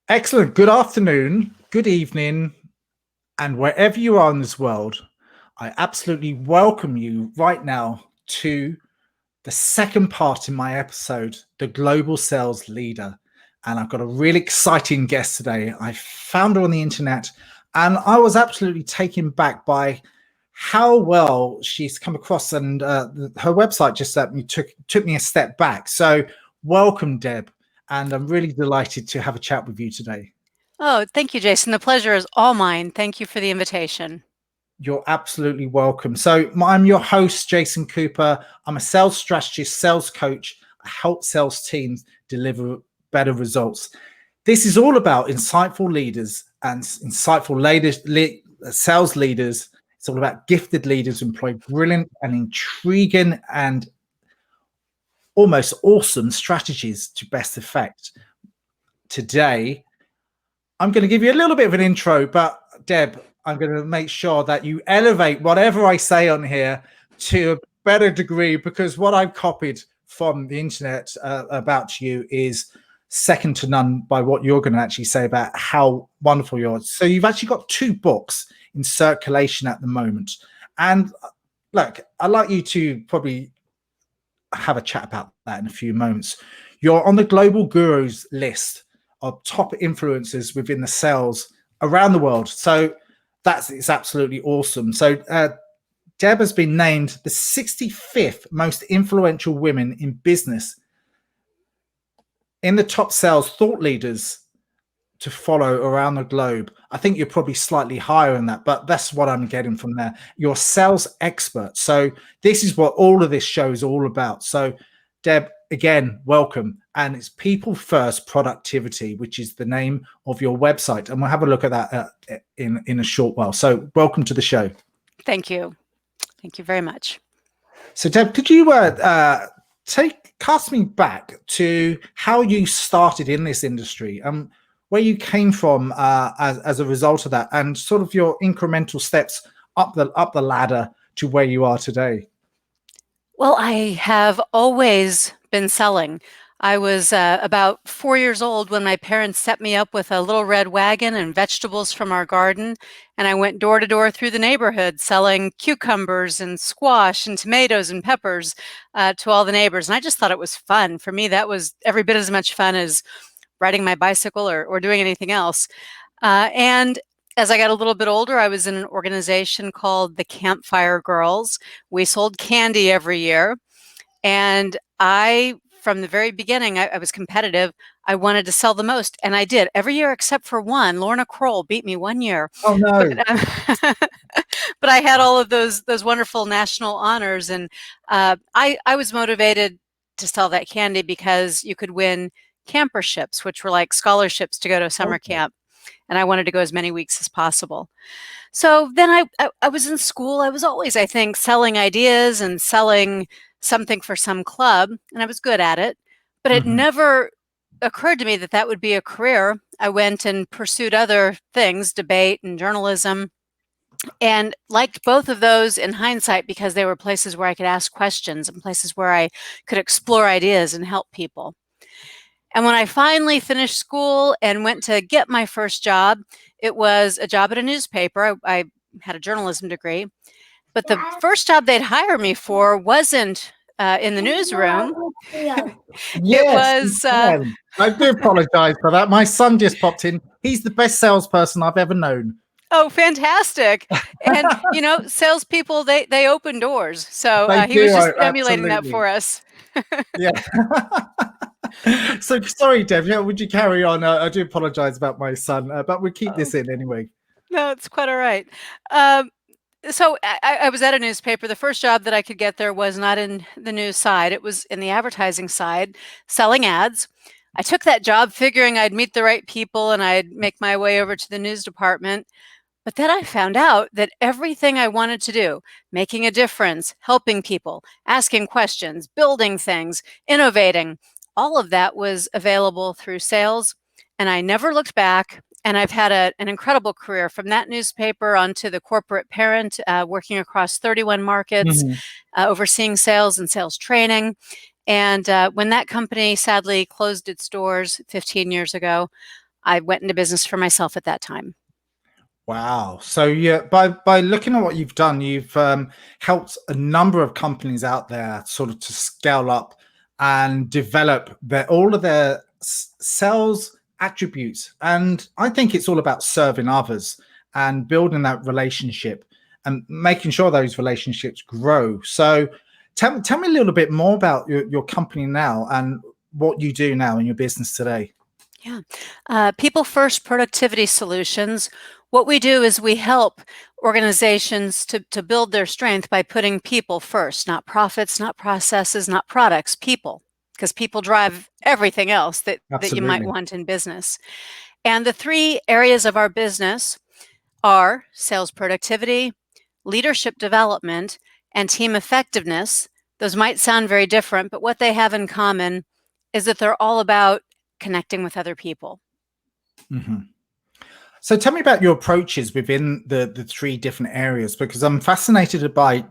Excellent. Good afternoon, good evening, and wherever you are in this world, I absolutely welcome you right now to the second part in my episode, The Global Sales Leader. And I've got a really exciting guest today. I found her on the internet and I was absolutely taken back by how well she's come across, and her website just took me a step back. So welcome, Deb. And I'm really delighted to have a chat with you today. Oh, thank you, Jason. The pleasure is all mine. Thank you for the invitation. You're absolutely welcome. So I'm your host, Jason Cooper. I'm a sales strategist, sales coach. I help sales teams deliver better results. This is all about insightful leaders and insightful sales leaders. It's all about gifted leaders who employ brilliant and intriguing and almost awesome strategies to best effect. Today, I'm going to give you a little bit of an intro, but Deb, I'm going to make sure that you elevate whatever I say on here to a better degree, because what I've copied from the internet about you is second to none by what you're going to actually say about how wonderful you are. So you've actually got 2 books in circulation at the moment. And look, I'd like you to probably have a chat about that in a few moments. You're on the Global Gurus list of top influencers within the sales around the world. So it's absolutely awesome. So Deb has been named the 65th most influential women in business in the top sales thought leaders to follow around the globe. I think you're probably slightly higher than that, but that's what I'm getting from there. You're a sales expert. So this is what all of this show is all about. So Deb, again, welcome. And it's People First Productivity, which is the name of your website. And we'll have a look at that in a short while. So welcome to the show. Thank you. Thank you very much. So Deb, could you cast me back to how you started in this industry, where you came from as a result of that, and sort of your incremental steps up the ladder to where you are today? Well, I have always been selling. I was about 4 years old when my parents set me up with a little red wagon and vegetables from our garden, and I went door to door through the neighborhood selling cucumbers and squash and tomatoes and peppers to all the neighbors. And I just thought it was fun. For me, that was every bit as much fun as riding my bicycle or doing anything else. And as I got a little bit older, I was in an organization called the Campfire Girls. We sold candy every year. And from the very beginning, I was competitive. I wanted to sell the most, and I did every year except for one. Lorna Kroll beat me one year. Oh no! But I had all of those wonderful national honors, and I was motivated to sell that candy because you could win camperships, which were like scholarships to go to a summer camp, and I wanted to go as many weeks as possible. So then I was in school. I was always, I think, selling ideas and selling something for some club, and I was good at it, but it never occurred to me that that would be a career. I went and pursued other things, debate and journalism, and liked both of those in hindsight because they were places where I could ask questions and places where I could explore ideas and help people. And when I finally finished school and went to get my first job, it was a job at a newspaper. I had a journalism degree. But the first job they'd hire me for wasn't in the newsroom. Yes, it was. I do apologize for that. My son just popped in. He's the best salesperson I've ever known. Oh, fantastic. And, salespeople, they open doors. So he was just emulating that for us. Yeah. So sorry, Deb. Yeah, would you carry on? I do apologize about my son, but we'll keep this in anyway. No, it's quite all right. So I was at a newspaper. The first job that I could get there was not in the news side. It was in the advertising side, selling ads. I took that job figuring I'd meet the right people and I'd make my way over to the news department. But then I found out that everything I wanted to do, making a difference, helping people, asking questions, building things, innovating, all of that was available through sales. And I never looked back. And I've had an incredible career from that newspaper onto the corporate parent, working across 31 markets, overseeing sales and sales training. And when that company sadly closed its doors 15 years ago, I went into business for myself at that time. Wow. So yeah, by looking at what you've done, you've helped a number of companies out there sort of to scale up and develop all of their sales attributes. And I think it's all about serving others and building that relationship and making sure those relationships grow. So tell me a little bit more about your company now and what you do now in your business today. Yeah. People First Productivity Solutions. What we do is we help organizations to build their strength by putting people first, not profits, not processes, not products, people, because people drive everything else that you might Absolutely. want in business. And the three areas of our business are sales productivity, leadership development, and team effectiveness. Those might sound very different, but what they have in common is that they're all about connecting with other people. Mhm. So tell me about your approaches within the three different areas, because I'm fascinated by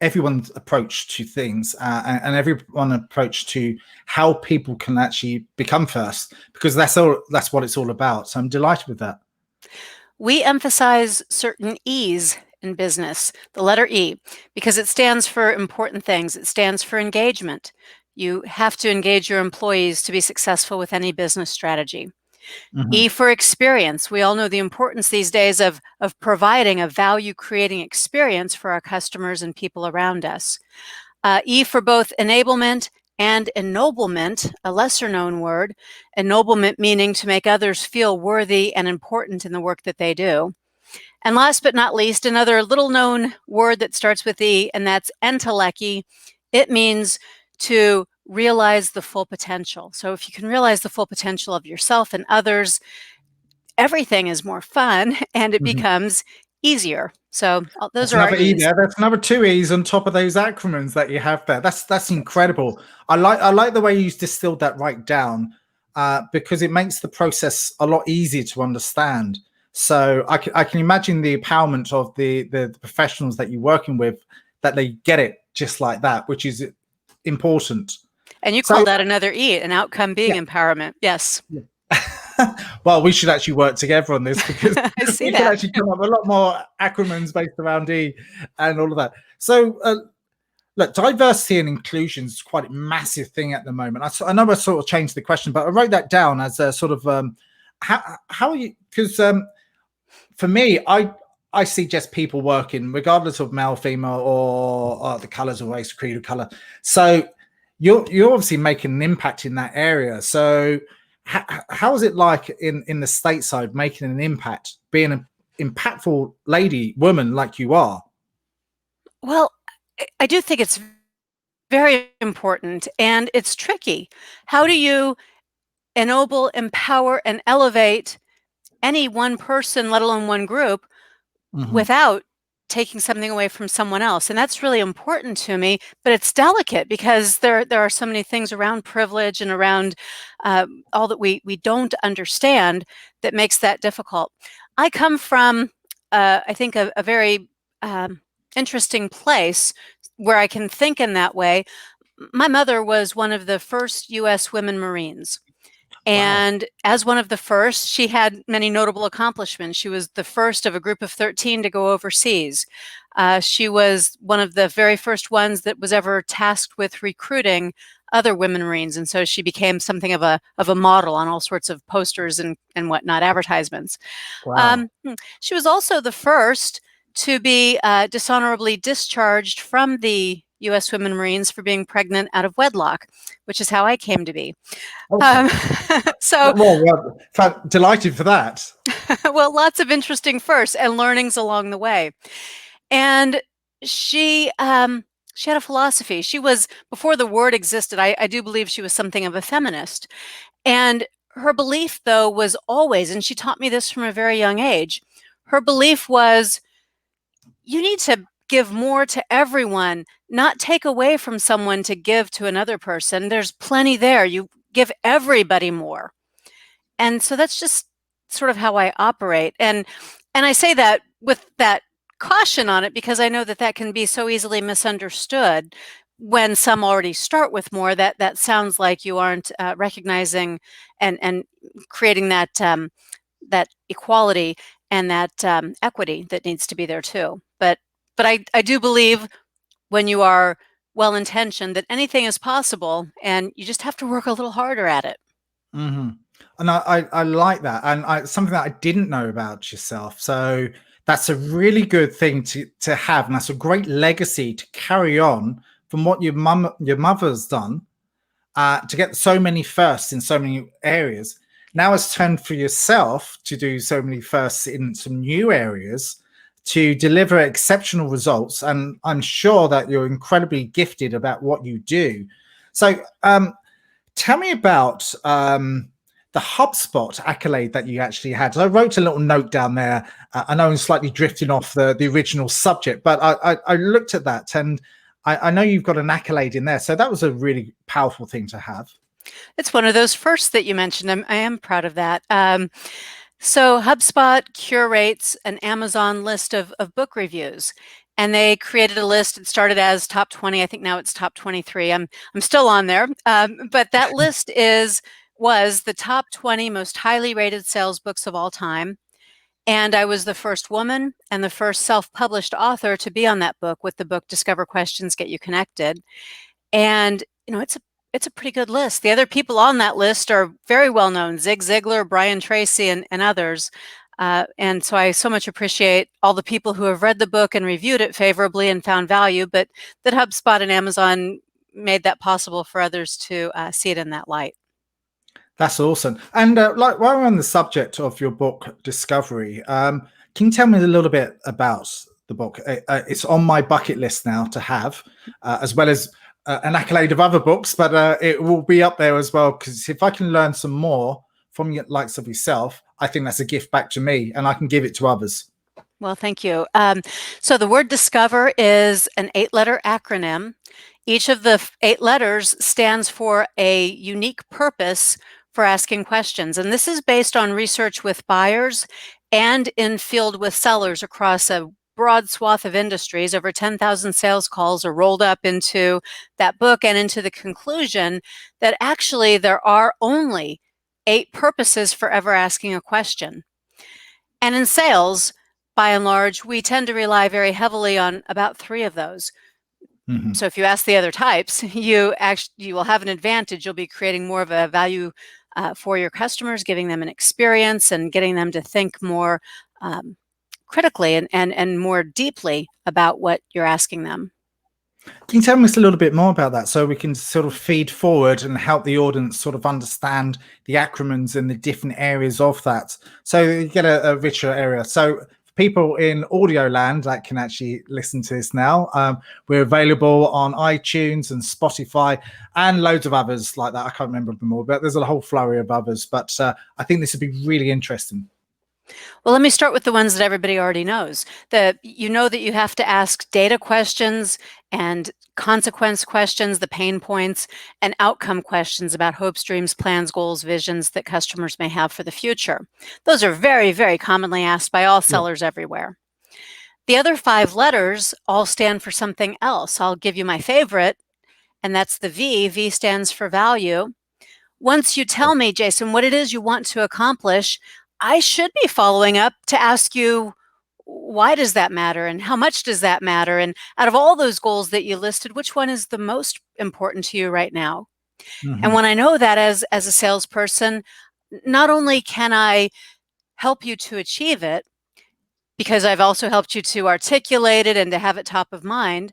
everyone's approach to things and everyone approach to how people can actually become first, because that's what it's all about. So I'm delighted with that. We emphasize certain E's in business, the letter E, because it stands for important things. It stands for engagement. You have to engage your employees to be successful with any business strategy. Mhm. E for experience. We all know the importance these days of providing a value creating experience for our customers and people around us. E for both enablement and ennoblement, a lesser known word. Ennoblement meaning to make others feel worthy and important in the work that they do. And last but not least, another little known word that starts with E, and that's entelechy. It means to realize the full potential. So if you can realize the full potential of yourself and others, everything is more fun and it Mhm. becomes easier. So those That's are our another E E's. there. That's another two E's on top of those acronyms that you have there. That's incredible. I like the way you distilled that right down, because it makes the process a lot easier to understand. So I can imagine the empowerment of the professionals that you're working with, that they get it just like that, which is important. And you So called out another E, an outcome being yeah. empowerment. Yes. Well, we should actually work together on this, because I see we can that. actually come up with a lot more acronyms based around E and all of that. So look, diversity and inclusion is quite a massive thing at the moment. I know I sort of changed the question, but I wrote that down as a sort of how are you? Because for me, I see just people working, regardless of male, female, or the colors of race, creed, or color. So you're obviously making an impact in that area. So how is it like in the stateside making an impact, being an impactful woman like you are? Well, I do think it's very important and it's tricky. How do you ennoble, empower, and elevate any one person, let alone one group, Mhm. without taking something away from someone else? And that's really important to me, but it's delicate because there are so many things around privilege and around all that we don't understand that makes that difficult. I come from, I think, a very interesting place where I can think in that way. My mother was one of the first U.S. women Marines. Wow. And as one of the first, she had many notable accomplishments. She was the first of a group of 13 to go overseas. She was one of the very first ones that was ever tasked with recruiting other women Marines. And so she became something of a model on all sorts of posters and whatnot, advertisements. Wow. She was also the first to be dishonorably discharged from the U.S. Women Marines for being pregnant out of wedlock, which is how I came to be. Okay. Um, so, Delighted for that. well, lots of interesting firsts and learnings along the way. And she had a philosophy. She was, before the word existed, I do believe she was something of a feminist. And her belief, though, was always, and she taught me this from a very young age, her belief was you need to give more to everyone, not take away from someone to give to another person. There's plenty there. You give everybody more. And so that's just sort of how I operate. And I say that with that caution on it because I know that that can be so easily misunderstood. when some already start with more, that sounds like you aren't recognizing and creating that that equality and that equity that needs to be there too. But I do believe when you are well-intentioned that anything is possible, and you just have to work a little harder at it. Hmm. And I like that, and something that I didn't know about yourself. So that's a really good thing to have, and that's a great legacy to carry on from what your mother's done, to get so many firsts in so many areas. Now it's turn for yourself to do so many firsts in some new areas to deliver exceptional results. And I'm sure that you're incredibly gifted about what you do. So tell me about the HubSpot accolade that you actually had. So I wrote a little note down there. I know I'm slightly drifting off the original subject, but I looked at that, and I know you've got an accolade in there. So that was a really powerful thing to have. It's one of those firsts that you mentioned. I am proud of that. So HubSpot curates an Amazon list of book reviews, and they created a list. It started as top 20. I think now it's top 23. I'm still on there, but that list was the top 20 most highly rated sales books of all time. And I was the first woman and the first self-published author to be on that book with the book Discover Questions Get You Connected. And it's a pretty good list. The other people on that list are very well known: Zig Ziglar, Brian Tracy, and others. And so I so much appreciate all the people who have read the book and reviewed it favorably and found value, but that HubSpot and Amazon made that possible for others to see it in that light. That's awesome. And like, while we're on the subject of your book Discovery, can you tell me a little bit about the book? It's on my bucket list now to have, as well as an accolade of other books, but it will be up there as well, because if I can learn some more from the likes of yourself, I think that's a gift back to me, and I can give it to others. Well, thank you. So the word discover is an 8-letter acronym. Each of the 8 letters stands for a unique purpose for asking questions. And this is based on research with buyers and in field with sellers across a broad swath of industries. Over 10,000 sales calls are rolled up into that book, and into the conclusion that actually there are only 8 purposes for ever asking a question. And in sales, by and large, we tend to rely very heavily on about 3 of those. Mm-hmm. So if you ask the other types, you will have an advantage. You'll be creating more of a value for your customers, giving them an experience and getting them to think more critically and more deeply about what you're asking them. Can you tell me a little bit more about that, so we can sort of feed forward and help the audience sort of understand the acronyms and the different areas of that, so you get a richer area? So people in audio land that can actually listen to this now, we're available on iTunes and Spotify and loads of others like that. I can't remember them all, but there's a whole flurry of others. But I think this would be really interesting. Well, let me start with the ones that everybody already knows. That you have to ask data questions and consequence questions, the pain points, and outcome questions about hopes, dreams, plans, goals, visions that customers may have for the future. Those are very, very commonly asked by all sellers everywhere. The other 5 letters all stand for something else. I'll give you my favorite, and that's the V. V stands for value. Once you tell me, Jason, what it is you want to accomplish, I should be following up to ask you, why does that matter, and how much does that matter? And out of all those goals that you listed, which one is the most important to you right now? Mm-hmm. And when I know that as a salesperson, not only can I help you to achieve it, because I've also helped you to articulate it and to have it top of mind,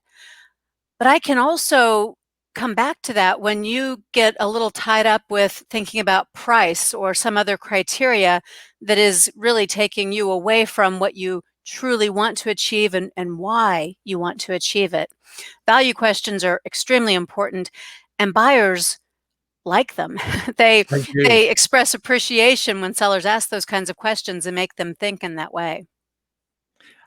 but I can also come back to that when you get a little tied up with thinking about price or some other criteria that is really taking you away from what you truly want to achieve and why you want to achieve it. Value questions are extremely important, and buyers like them. They express appreciation when sellers ask those kinds of questions and make them think in that way.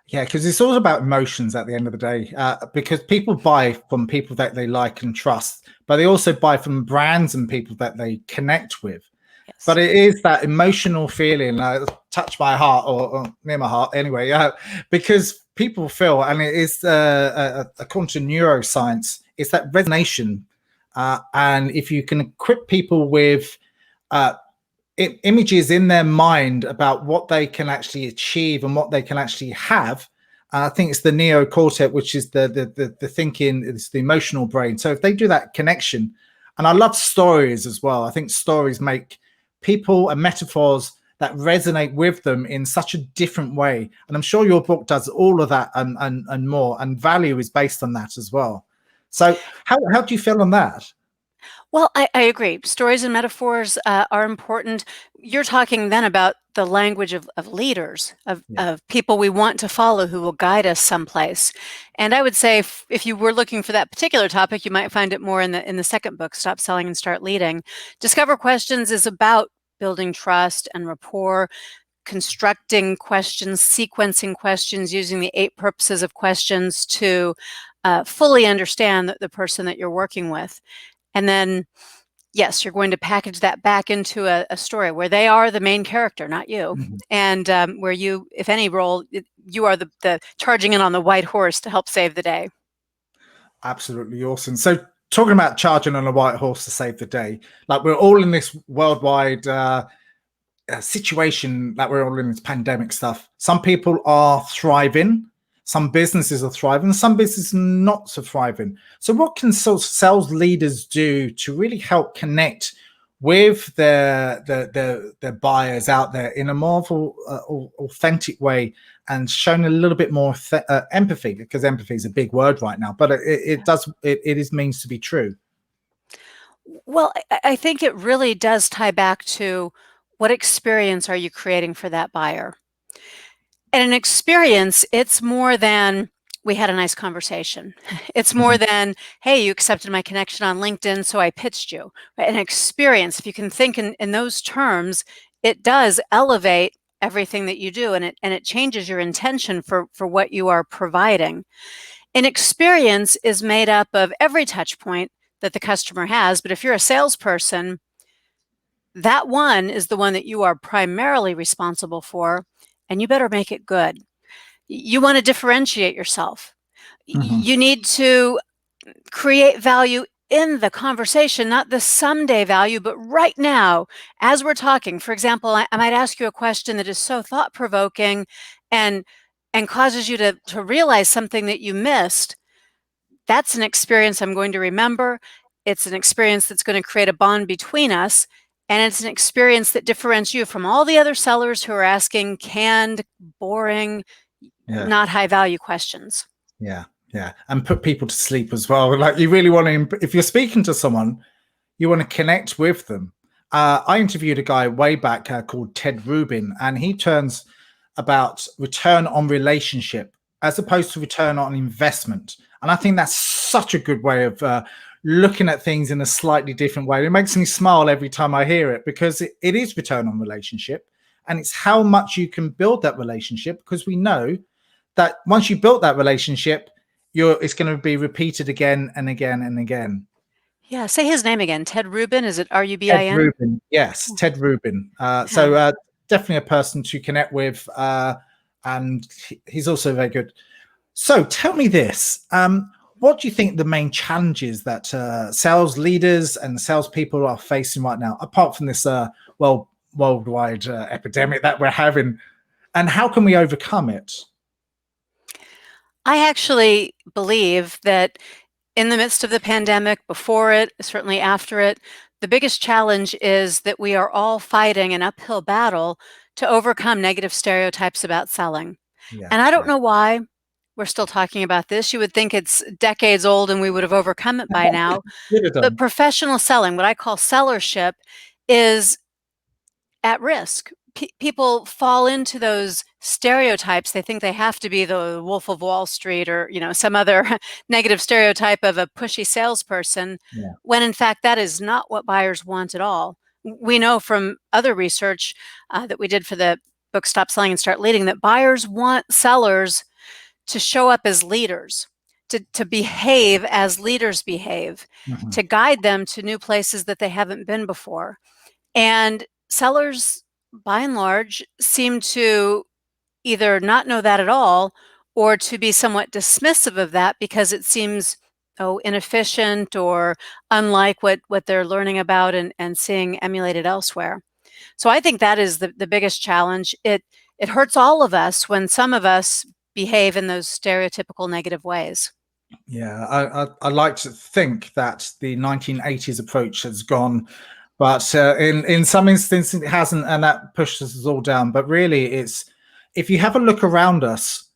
Yeah, because it's all about emotions at the end of the day, because people buy from people that they like and trust, but they also buy from brands and people that they connect with. Yes. But it is that emotional feeling, touch my heart or near my heart anyway, because people feel, and it is according to neuroscience, it's that resonation. And if you can equip people with images in their mind about what they can actually achieve and what they can actually have, I think it's the neocortex, which is the thinking, it's the emotional brain. So if they do that connection, and I love stories as well. I think stories make people and metaphors that resonate with them in such a different way. And I'm sure your book does all of that and more, and value is based on that as well. So how do you feel on that? Well, I agree. Stories and metaphors are important. You're talking then about the language of leaders, of people we want to follow who will guide us someplace. And I would say if you were looking for that particular topic, you might find it more in the second book, Stop Selling and Start Leading. Discover Questions is about building trust and rapport, constructing questions, sequencing questions, using the 8 purposes of questions to fully understand the person that you're working with. And then, yes, you're going to package that back into a story where they are the main character, not you. Mm-hmm. And where you, if any role, you are the charging in on the white horse to help save the day. Absolutely awesome. So talking about charging on a white horse to save the day, like we're all in this worldwide situation, like we're all in this pandemic stuff. Some people are thriving. Some businesses are thriving, some businesses not so thriving. So what can sales leaders do to really help connect with their buyers out there in a more authentic way, and showing a little bit more empathy, because empathy is a big word right now, but it means to be true. Well, I think it really does tie back to what experience are you creating for that buyer? And an experience, it's more than we had a nice conversation. It's more than, hey, you accepted my connection on LinkedIn, so I pitched you. Right? An experience, if you can think in those terms, it does elevate everything that you do, and it changes your intention for what you are providing. An experience is made up of every touch point that the customer has, but if you're a salesperson, that one is the one that you are primarily responsible for, and you better make it good. You want to differentiate yourself. You need to create value in the conversation, not the someday value, but right now, as we're talking. For example, I might ask you a question that is so thought-provoking and causes you to realize something that you missed. That's an experience I'm going to remember. It's an experience that's going to create a bond between us. And it's an experience that differentiates you from all the other sellers who are asking canned, boring, not high value questions. Yeah. And put people to sleep as well. Like, you really want to, if you're speaking to someone, you want to connect with them. I interviewed a guy way back called Ted Rubin, and he turns about return on relationship as opposed to return on investment. And I think that's such a good way of looking at things in a slightly different way. It makes me smile every time I hear it, because it is return on relationship, and it's how much you can build that relationship, because we know that once you built that relationship, it's going to be repeated again and again and again. Yeah, say his name again. Ted Rubin. Is it Rubin? Ted Rubin. Yes, Ted Rubin. So definitely a person to connect with, and he's also very good. So tell me this. What do you think the main challenges that sales leaders and salespeople are facing right now, apart from this worldwide epidemic that we're having, and how can we overcome it? I actually believe that in the midst of the pandemic, before it, certainly after it, the biggest challenge is that we are all fighting an uphill battle to overcome negative stereotypes about selling. And I don't know why we're still talking about this. You would think it's decades old and we would have overcome it by now. But professional selling, what I call sellership, is at risk. People fall into those stereotypes. They think they have to be the Wolf of Wall Street or some other negative stereotype of a pushy salesperson, when in fact that is not what buyers want at all. We know from other research that we did for the book Stop Selling and Start Leading that buyers want sellers to show up as leaders, to behave as leaders behave, to guide them to new places that they haven't been before. And sellers, by and large, seem to either not know that at all, or to be somewhat dismissive of that because it seems inefficient or unlike what they're learning about and seeing emulated elsewhere. So I think that is the biggest challenge. It hurts all of us when some of us behave in those stereotypical negative ways. Yeah, I like to think that the 1980s approach has gone, but in some instances it hasn't, and that pushes us all down. But really, it's if you have a look around us,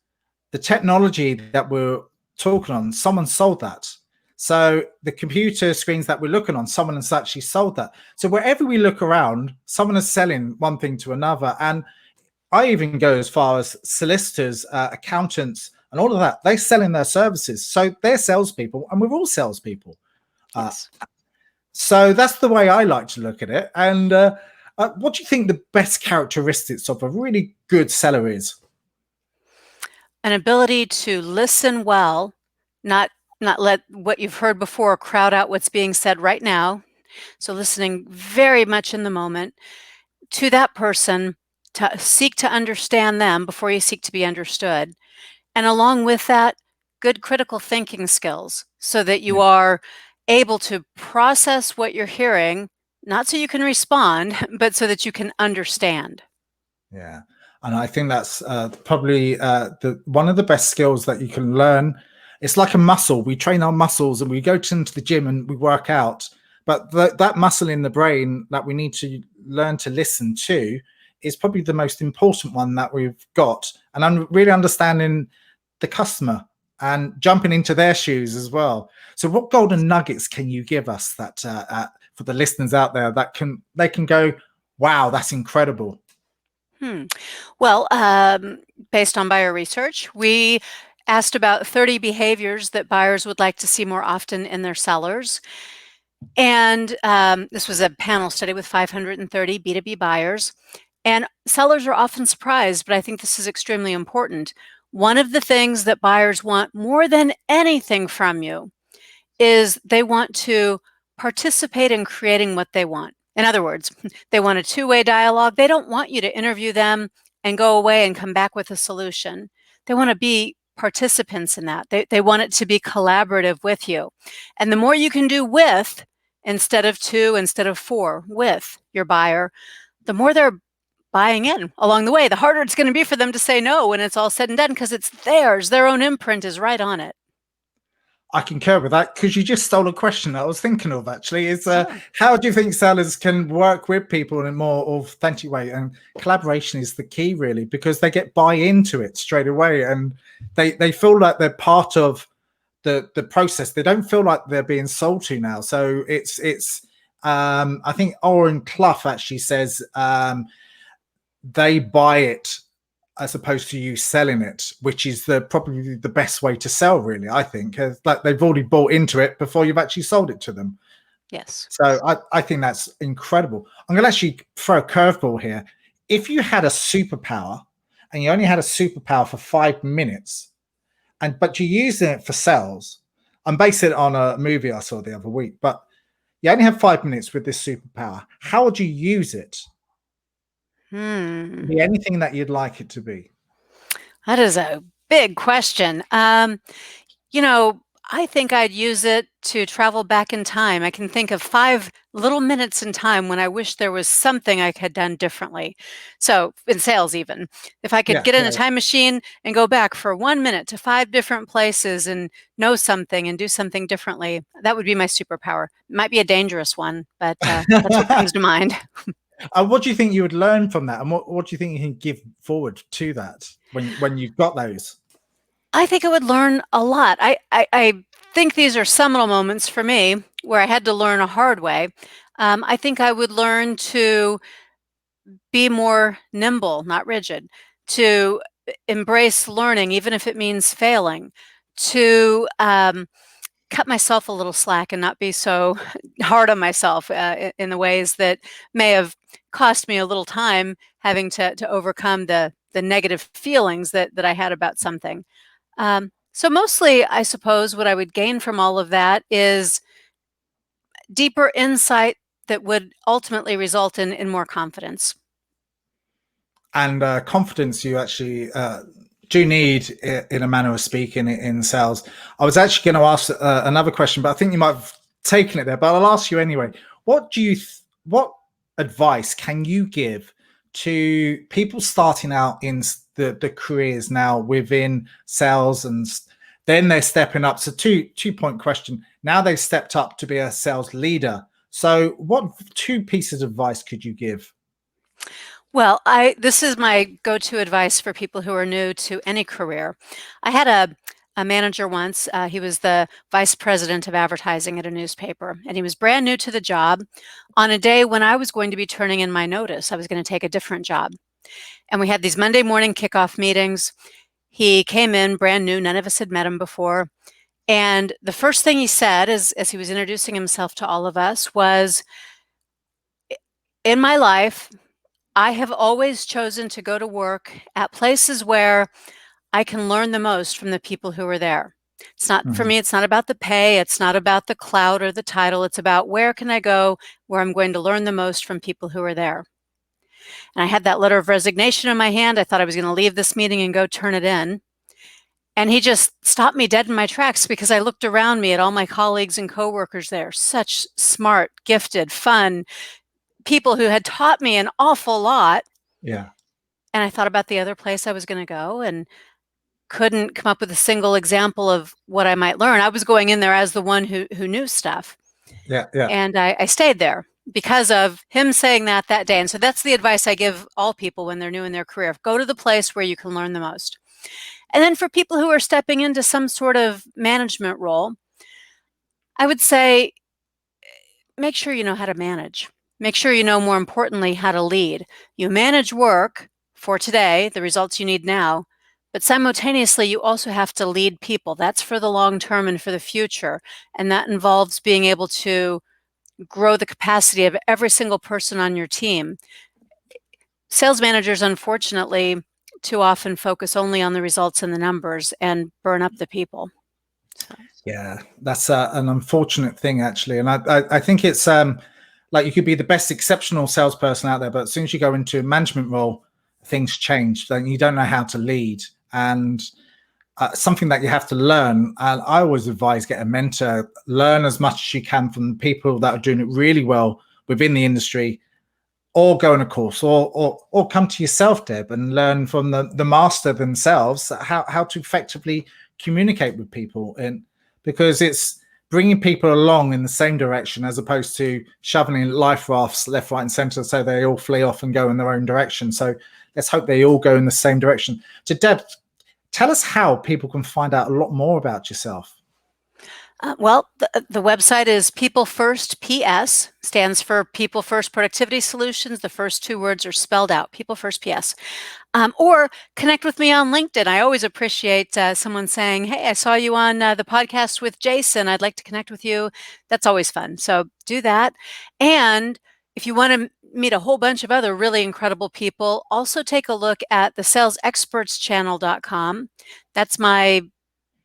the technology that we're talking on, someone sold that. So the computer screens that we're looking on, someone has actually sold that. So wherever we look around, someone is selling one thing to another. And I even go as far as solicitors, accountants, and all of that. They're selling their services. So they're salespeople, and we're all salespeople. Uh, Yes. so that's the way I like to look at it. And what do you think the best characteristics of a really good seller is? An ability to listen well, not let what you've heard before crowd out what's being said right now. So listening very much in the moment to that person, to seek to understand them before you seek to be understood. And along with that, good critical thinking skills so that you are able to process what you're hearing, not so you can respond, but so that you can understand. Yeah, and I think that's probably the one of the best skills that you can learn. It's like a muscle. We train our muscles, and we go into the gym and we work out. But that muscle in the brain that we need to learn to listen to is probably the most important one that we've got. And I'm really understanding the customer and jumping into their shoes as well. So, what golden nuggets can you give us that for the listeners out there that they can go, wow, that's incredible. Well, based on buyer research, we asked about 30 behaviors that buyers would like to see more often in their sellers. And this was a panel study with 530 B2B buyers. And sellers are often surprised, but I think this is extremely important. One of the things that buyers want more than anything from you is they want to participate in creating what they want. In other words, they want a two-way dialogue. They don't want you to interview them and go away and come back with a solution. They want to be participants in that. They want it to be collaborative with you. And the more you can do with, instead of to, instead of for, with your buyer, the more they're buying in along the way. The harder it's going to be for them to say no when it's all said and done because it's theirs. Their own imprint is right on it. I concur with that because you just stole a question that I was thinking of actually is Oh. how do you think sellers can work with people in a more authentic way? And collaboration is the key really because they get buy into it straight away and they feel like they're part of the process. They don't feel like they're being sold to now. So it's I think Oren Clough actually says they buy it as opposed to you selling it, which is probably the best way to sell, really, I think. Like they've already bought into it before you've actually sold it to them. Yes. So I think that's incredible. I'm going to actually throw a curveball here. If you had a superpower and you only had a superpower for 5 minutes, but you're using it for sales, I'm basing it on a movie I saw the other week, but you only have 5 minutes with this superpower. How would you use it? Be anything that you'd like it to be. That is a big question. I think I'd use it to travel back in time. I can think of 5 little minutes in time when I wish there was something I had done differently. So in sales, even if I could Yeah, get in yeah. a time machine and go back for 1 minute to 5 different places and know something and do something differently, that would be my superpower. It might be a dangerous one, but that's what comes to mind. What do you think you would learn from that, and what do you think you can give forward to that when you've got those? I think I would learn a lot. I think these are seminal moments for me where I had to learn a hard way. I think I would learn to be more nimble, not rigid, to embrace learning, even if it means failing, to cut myself a little slack and not be so hard on myself in the ways that may have cost me a little time having to overcome the negative feelings that I had about something. So mostly, I suppose what I would gain from all of that is deeper insight that would ultimately result in more confidence. And confidence, you actually do need, in a manner of speaking, in sales. I was actually going to ask another question, but I think you might have taken it there. But I'll ask you anyway. What advice can you give to people starting out in the careers now within sales, and then they're stepping up? So two-point question. Now they've stepped up to be a sales leader. So what two pieces of advice could you give? Well, this is my go-to advice for people who are new to any career. I had a manager once. He was the vice president of advertising at a newspaper, and he was brand new to the job on a day when I was going to be turning in my notice. I was going to take a different job. And we had these Monday morning kickoff meetings. He came in brand new. None of us had met him before. And the first thing he said as he was introducing himself to all of us was, in my life, I have always chosen to go to work at places where I can learn the most from the people who are there. It's not, for me, it's not about the pay. It's not about the clout or the title. It's about where can I go where I'm going to learn the most from people who are there. And I had that letter of resignation in my hand. I thought I was going to leave this meeting and go turn it in. And he just stopped me dead in my tracks because I looked around me at all my colleagues and coworkers there, such smart, gifted, fun people who had taught me an awful lot. Yeah. And I thought about the other place I was going to go and couldn't come up with a single example of what I might learn. I was going in there as the one who knew stuff. Yeah. Yeah. And I stayed there because of him saying that day. And so that's the advice I give all people when they're new in their career. Go to the place where you can learn the most. And then for people who are stepping into some sort of management role, I would say, make sure you know how to manage. Make sure you know, more importantly, how to lead. You manage work for today, the results you need now, but simultaneously, you also have to lead people. That's for the long term and for the future. And that involves being able to grow the capacity of every single person on your team. Sales managers, unfortunately, too often focus only on the results and the numbers and burn up the people. So. Yeah, that's an unfortunate thing, actually. And I think it's like you could be the best exceptional salesperson out there, but as soon as you go into a management role, things change. You don't know how to lead, and something that you have to learn. And I always advise, get a mentor, learn as much as you can from the people that are doing it really well within the industry, or go on a course, or come to yourself, Deb, and learn from the master themselves how to effectively communicate with people. And because it's bringing people along in the same direction as opposed to shoving in life rafts left, right, and center so they all flee off and go in their own direction. So let's hope they all go in the same direction. So Deb, tell us how people can find out a lot more about yourself. Well, the website is People First PS, stands for People First Productivity Solutions. The first two words are spelled out, People First PS. Or connect with me on LinkedIn. I always appreciate someone saying, hey, I saw you on the podcast with Jason. I'd like to connect with you. That's always fun. So do that. And if you want to meet a whole bunch of other really incredible people, also take a look at the salesexpertschannel.com. That's my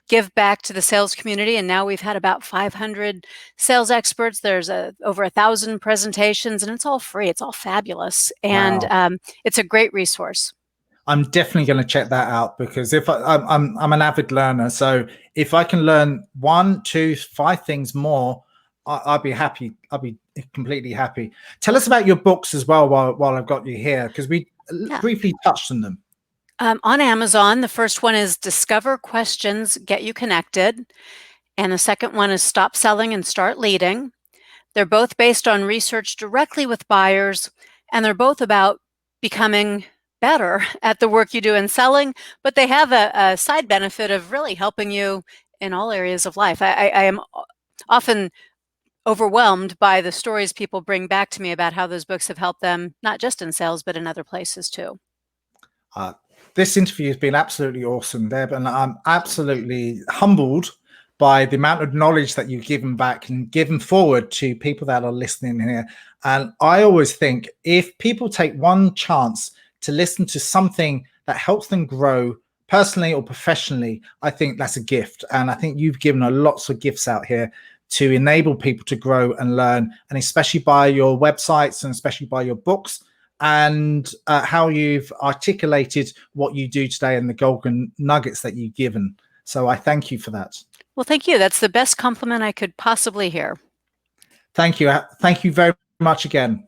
give back to the sales community. And now we've had about 500 sales experts. There's over 1,000 presentations, and it's all free. It's all fabulous. And wow. It's a great resource. I'm definitely going to check that out, because if I'm an avid learner. So if I can learn 1, 2, 5 things more, I'll be happy. I'll be completely happy. Tell us about your books as well while I've got you here, because we briefly touched on them. On Amazon, the first one is Discover Questions, Get You Connected. And the second one is Stop Selling and Start Leading. They're both based on research directly with buyers, and they're both about becoming better at the work you do in selling, but they have a side benefit of really helping you in all areas of life. I am often overwhelmed by the stories people bring back to me about how those books have helped them, not just in sales, but in other places too. This interview has been absolutely awesome, Deb, and I'm absolutely humbled by the amount of knowledge that you've given back and given forward to people that are listening here. And I always think if people take one chance to listen to something that helps them grow personally or professionally, I think that's a gift. And I think you've given lots of gifts out here to enable people to grow and learn, and especially by your websites and especially by your books. and how you've articulated what you do today and the golden nuggets that you've given. So I thank you for that. Well, thank you. That's the best compliment I could possibly hear. Thank you. Thank you very much again.